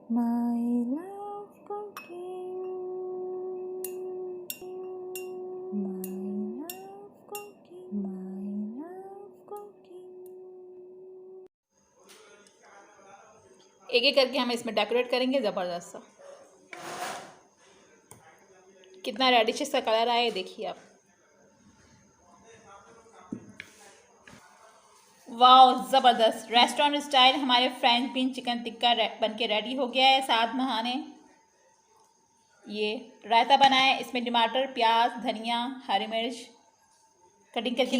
My love cooking, my love cooking, my love cooking। एक एक करके हम इसमें डेकोरेट करेंगे ज़बरदस्त सा। कितना रेडिश सा कलर आया देखिए आप। वाह ज़बरदस्त रेस्टोरेंट स्टाइल हमारे फ्रेंच बीन चिकन टिक्का बन के रेडी हो गया है। साथ में खाने ये रायता बनाया है, इसमें टमाटर, प्याज, धनिया, हरी मिर्च कटिंग करके,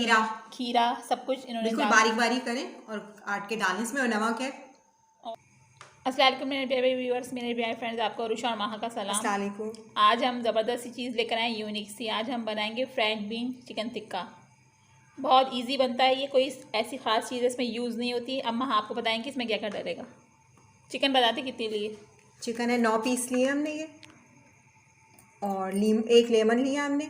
खीरा सब कुछ इन्होंने बिल्कुल बारीक बारीक करें और काट के डालें इसमें। और नमक है। अस्सलाम वालेकुम मेरे प्यारे व्यूअर्स, मेरे प्यारे फ्रेंड्स, आपको अरुषा और माहा का सलाम। अस्सलाम वालेकुम। आज हम ज़बरदस्त सी चीज़ लेकर आए, यूनिक सी। आज हम बनाएंगे फ्रेंच बीन चिकन टिक्का। बहुत इजी बनता है ये, कोई ऐसी ख़ास चीज़ इसमें यूज़ नहीं होती। अब हम आपको बताएंगे इसमें क्या क्या डलेगा। चिकन बताते कितने लिए? चिकन है 9 पीस लिए हमने ये। और एक लेमन लिया हमने।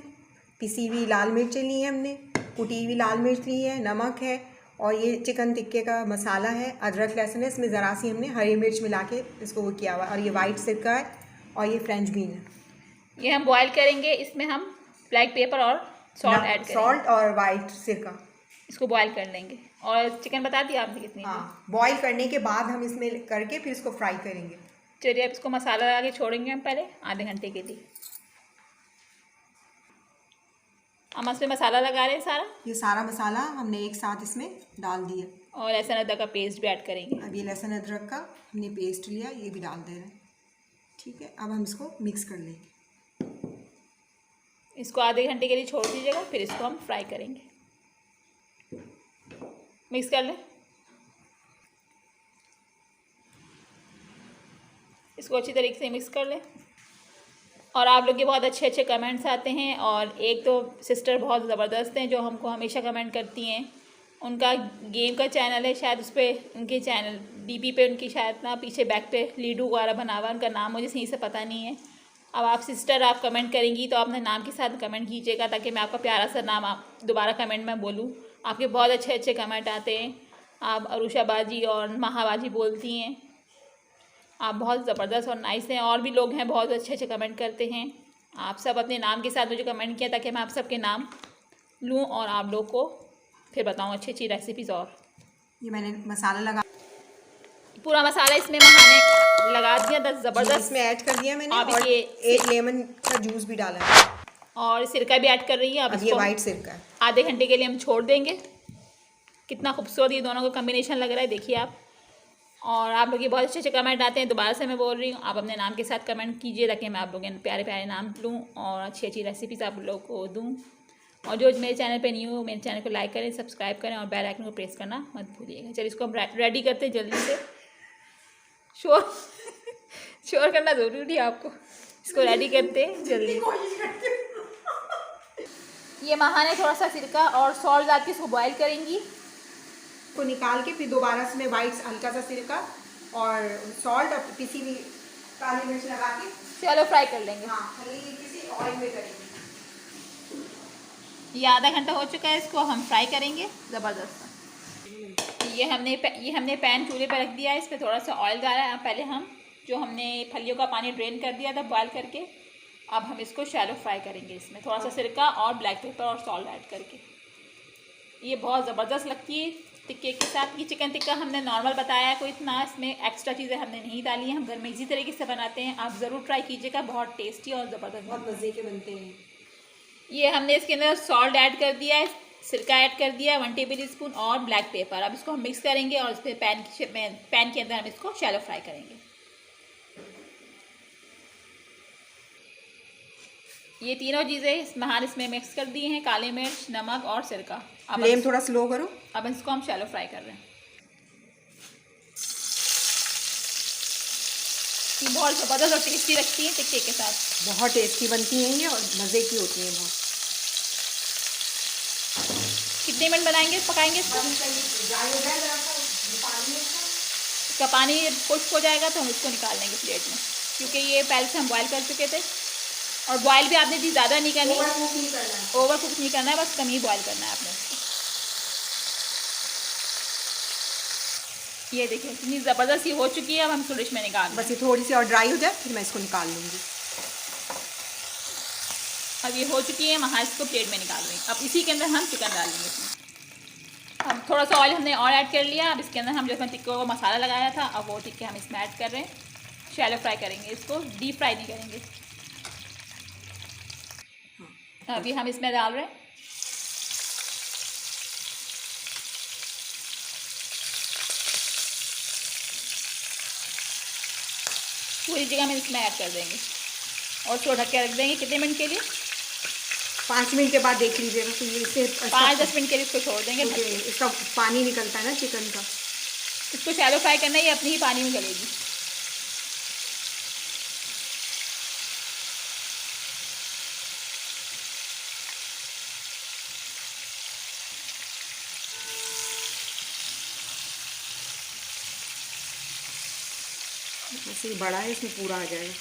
पिसी हुई लाल मिर्चें ली हैं हमने। कुटी हुई लाल मिर्च ली है। नमक है। और ये चिकन टिक्के का मसाला है। अदरक लहसुन है। इसमें ज़रा सी हमने हरी मिर्च मिला के इसको वो किया हुआ। और ये वाइट सिरका है। और ये फ्रेंच बीन है। ये हम बॉयल करेंगे, इसमें हम ब्लैक पेपर और सॉल्ट ऐड करेंगे। सॉल्ट और वाइट सिरका, इसको बॉयल कर लेंगे। और चिकन बता दिया आपने कितनी? हाँ, बॉयल करने के बाद हम इसमें करके फिर इसको फ्राई करेंगे। चलिए अब इसको मसाला लगा के छोड़ेंगे हम पहले आधे घंटे के लिए। हम इसमें मसाला लगा रहे हैं सारा। ये सारा मसाला हमने एक साथ इसमें डाल दिया। और लहसुन अदरक का पेस्ट भी ऐड करेंगे। अब ये लहसुन अदरक का हमने पेस्ट लिया, ये भी डाल दे रहे हैं। ठीक है, अब हम इसको मिक्स कर लेंगे। इसको आधे घंटे के लिए छोड़ दीजिएगा, फिर इसको हम फ्राई करेंगे। मिक्स कर लें इसको, अच्छी तरीके से मिक्स कर लें। और आप लोग के बहुत अच्छे अच्छे कमेंट्स आते हैं। और एक तो सिस्टर बहुत ज़बरदस्त हैं जो हमको हमेशा कमेंट करती हैं। उनका गेम का चैनल है, शायद उस पर उनके चैनल डीपी पे उनकी शायद ना पीछे बैक पे लीडू वगैरह बना हुआ, उनका नाम मुझे सही से पता नहीं है। अब आप सिस्टर आप कमेंट करेंगी तो अपने नाम के साथ कमेंट कीजिएगा, ताकि मैं आपका प्यारा सा नाम आप दोबारा कमेंट में बोलूँ। आपके बहुत अच्छे अच्छे कमेंट आते हैं। आप अरुषा बाजी और महाबाजी बोलती हैं। आप बहुत ज़बरदस्त और नाइस हैं। और भी लोग हैं बहुत अच्छे अच्छे कमेंट करते हैं। आप सब अपने नाम के साथ मुझे कमेंट किया, ताकि मैं आप सबके नाम लूँ और आप लोग को फिर बताऊँ अच्छी अच्छी रेसिपीज़। और ये मैंने मसाला लगा, पूरा मसाला इसमें मैंने लगा दिया था ज़बरदस्त। इसमें ऐड कर दिया मैंने। अब और ये एक लेमन का जूस भी डाला है। और सिरका भी ऐड कर रही है। अब ये वाइट सिरका है। आधे घंटे के लिए हम छोड़ देंगे। कितना खूबसूरत ये दोनों का कम्बिनेशन लग रहा है, देखिए आप। और आप लोग ये बहुत अच्छे अच्छे कमेंट आते हैं, दोबारा से मैं बोल रही हूँ, आप अपने नाम के साथ कमेंट कीजिए, ताकि मैं आप लोगों के प्यारे प्यारे नाम लूँ और अच्छी अच्छी रेसिपीज़ आप लोगों को दूँ। और जो मेरे चैनल पे न्यू हो, मेरे चैनल को लाइक करें, सब्सक्राइब करें और बेल आइकन को प्रेस करना मत भूलिएगा। चलिए इसको हम रेडी करते हैं जल्दी से। शोर शोर करना ज़रूरी है आपको। इसको रेडी करते हैं जल्दी। ये माहा ने थोड़ा सा सिरका और सॉल्ट डाल के इसको बॉयल करेंगी। को निकाल के फिर दोबारा इसमें वाइट हल्का सा सिरका और सॉल्ट और पिसी हुई काली मिर्च लगा के चलो फ्राई कर लेंगे। हाँ, किसी ऑयल में करेंगे। ये आधा घंटा हो चुका है, इसको हम फ्राई करेंगे ज़बरदस्त। ये हमने पैन चूल्हे पर रख दिया है, इस पर थोड़ा सा ऑयल डाला है। पहले हम जो हमने फलियों का पानी ड्रेन कर दिया था बॉयल करके, अब हम इसको शैलो फ्राई करेंगे। इसमें थोड़ा सा सिरका और ब्लैक पेपर और सॉल्ट ऐड करके। ये बहुत ज़बरदस्त लगती है टिक्के के साथ। ये चिकन टिक्का हमने नॉर्मल बताया है, कोई इतना इसमें एक्स्ट्रा चीज़ें हमने नहीं डाली हैं। हम घर में इसी तरीके से बनाते हैं, आप ज़रूर ट्राई कीजिएगा। बहुत टेस्टी और ज़बरदस्त, बहुत मज़े के बनते हैं। ये हमने इसके अंदर सॉल्ट ऐड कर दिया है, सिरका ऐड कर दिया है 1 टेबल स्पून और ब्लैक पेपर। अब इसको हम मिक्स करेंगे और इस पर पैन के अंदर हम इसको शैलो फ्राई करेंगे। ये तीनों चीज़ें महान इसमें मिक्स कर दी हैं, काली मिर्च, नमक और सिरका। अब फ्लेम थोड़ा स्लो करो। अब इसको हम शैलो फ्राई कर रहे हैं। ये बहुत ज़बरदस्त और टेस्टी लगती है टिक्के के साथ। बहुत टेस्टी बनती हैं ये और मज़े की होती हैं बहुत। कितने मिनट बनाएंगे, पकाएंगे इसको? इसका पानी खुश्क हो जाएगा तो हम इसको निकाल लेंगे प्लेट में, क्योंकि ये पहले से हम बॉयल कर चुके थे। और बॉयल भी आपने जी ज़्यादा नहीं करनी, ओवर कुक नहीं करना है, बस कम ही बॉयल करना है आपने। ये देखिए इतनी ज़बरदस्त ये हो चुकी है। अब हम इसको डिश में निकाल बस ये थोड़ी सी और ड्राई हो जाए फिर मैं इसको निकाल लूँगी। अब ये हो चुकी है, वहाँ इसको प्लेट में निकाल देंगे। अब इसी के अंदर हम चिकन डालेंगे इसमें। अब थोड़ा सा ऑयल हमने और ऐड कर लिया। अब इसके अंदर हम जो इसमें टिक्के को मसाला लगाया था, अब वो टिक्के हम इसमें ऐड कर रहे हैं। शैलो फ्राई करेंगे इसको, डीप फ्राई नहीं करेंगे। अभी हम इसमें डाल रहे हैं पूरी जगह हम इसमें ऐड कर देंगे और इसको ढक के रख देंगे कितने मिनट के लिए? 5 मिनट के बाद देख लीजिएगा। तो ये इसे 5-10 मिनट के लिए इसको छोड़ देंगे। इसका पानी निकलता है ना चिकन का, इसको शैलो फ्राई करना है, ये अपनी ही पानी में गलेगी। वैसे बड़ा है इसमें पूरा आ जाएगा।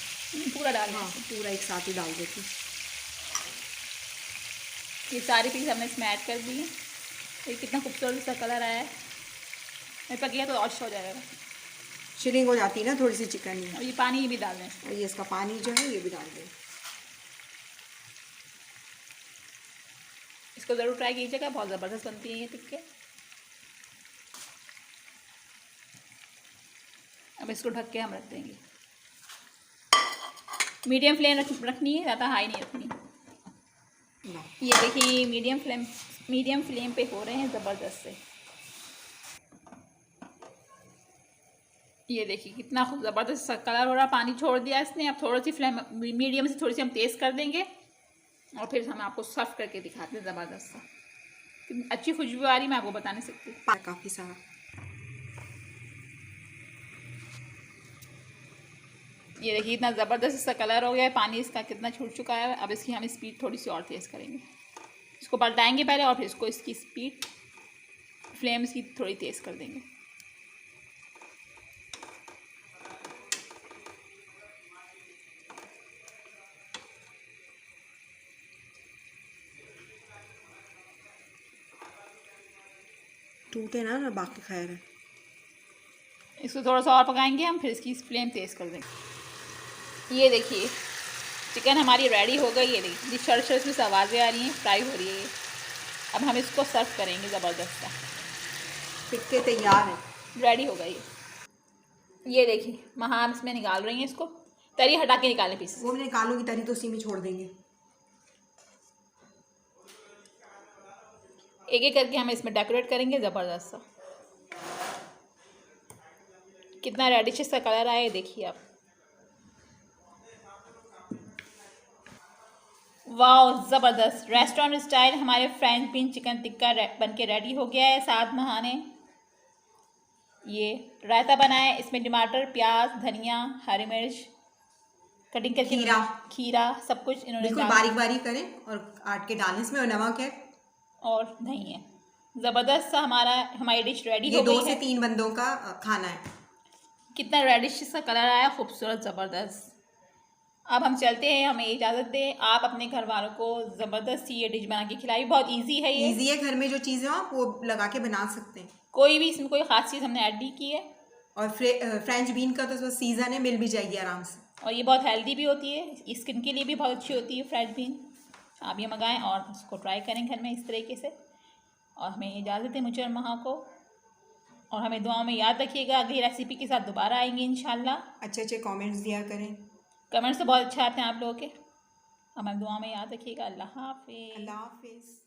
पूरा डाल। हाँ पूरा एक साथ ही डाल देती। ये सारी पीस हमने इसमें ऐड कर दी है। ये कितना खूबसूरत सा कलर आया है। मैं पकिया तो और अच्छा हो जाएगा। शिलिंग हो जाती है ना थोड़ी सी चिकन में। और ये पानी ये भी डाल दें। और ये इसका पानी जो है ये भी डाल दें। इसको ज़रूर ट्राई कीजिएगा, बहुत ज़बरदस्त बनती है ये टिक्के। अब इसको ढक के हम रख देंगे। मीडियम फ्लेम रखनी है, ज़्यादा हाई नहीं रखनी। ये देखिए मीडियम फ्लेम पे हो रहे हैं ज़बरदस्त से। ये देखिए कितना खूब ज़बरदस्त सा कलर हो रहा है। पानी छोड़ दिया इसने। अब थोड़ी सी फ्लेम मीडियम से थोड़ी सी हम तेज़ कर देंगे और फिर हम आपको सर्व करके दिखाते हैं। ज़बरदस्त सा कितनी अच्छी खुशबू आ रही, मैं आपको बता नहीं सकती। काफ़ी सारा ये देखिए इतना ज़बरदस्त सा कलर हो गया है। पानी इसका कितना छूट चुका है। अब इसकी हम स्पीड थोड़ी सी और तेज़ करेंगे। इसको पलटाएंगे पहले और फिर इसको इसकी स्पीड फ्लेम इसकी थोड़ी तेज़ कर देंगे। टूटे ना बाकी खैर है। इसको थोड़ा सा और पकाएंगे हम, फिर इसकी फ्लेम तेज़ कर देंगे। ये देखिए चिकन हमारी रेडी हो गई है। देखिए शर्ट में से आवाज़ें आ रही हैं, फ्राई हो रही है। अब हम इसको सर्व करेंगे। ज़बरदस्त सा टिक्के तैयार है, रेडी हो गई है। ये देखिए वहाँ हम इसमें निकाल रही हैं। इसको तरी हटा के निकालें पीस। वो भी निकालूंगी, तरी तो उसी में छोड़ देंगे। एक एक करके हम इसमें डेकोरेट करेंगे। ज़बरदस्त सा कितना रेडिश सा कलर आया है, देखिए आप। वाह ज़बरदस्त रेस्टोरेंट स्टाइल हमारे फ्रेंच बीन चिकन टिक्का बन के रेडी हो गया है। साथ महाने ये रायता बनाया है। इसमें टमाटर, प्याज, धनिया, हरी मिर्च कटिंग करके, खीरा सब कुछ इन्होंने बिल्कुल बारीक बारीक करें और काट के डालें इसमें। और नमक है और दही है। ज़बरदस्त सा हमारी डिश रेडी हो गई है। 2 से 3 बंदों का खाना है। कितना रेडिश सा कलर आया, खूबसूरत ज़बरदस्त। अब हम चलते हैं, हमें इजाज़त दें। आप अपने घर वालों को ज़बरदस्त ये डिश बना के खिलाई। बहुत इजी है ये। इजी है, घर में जो चीज़ें हो आप वो लगा के बना सकते हैं। कोई भी इसमें कोई ख़ास चीज़ हमने ऐड नहीं की है। और फ्रेंच बीन का तो सीज़न है, मिल भी जाएगी आराम से। और ये बहुत हेल्दी भी होती है, स्किन के लिए भी बहुत अच्छी होती है फ्रेंच बीन। आप ये मंगाएं और इसको ट्राई करें घर में इस तरीके से। और हमें इजाज़त है मुझे और महा को। और हमें दुआओं में याद रखिएगा। अगली रेसिपी के साथ दोबारा आएंगे इंशाल्लाह। अच्छे अच्छे कमेंट्स दिया करें। कमेंट्स तो बहुत अच्छे आते हैं आप लोगों के। हमें दुआ में याद रखिएगा। अल्लाह हाफ़िज़। अल्लाह हाफिज़।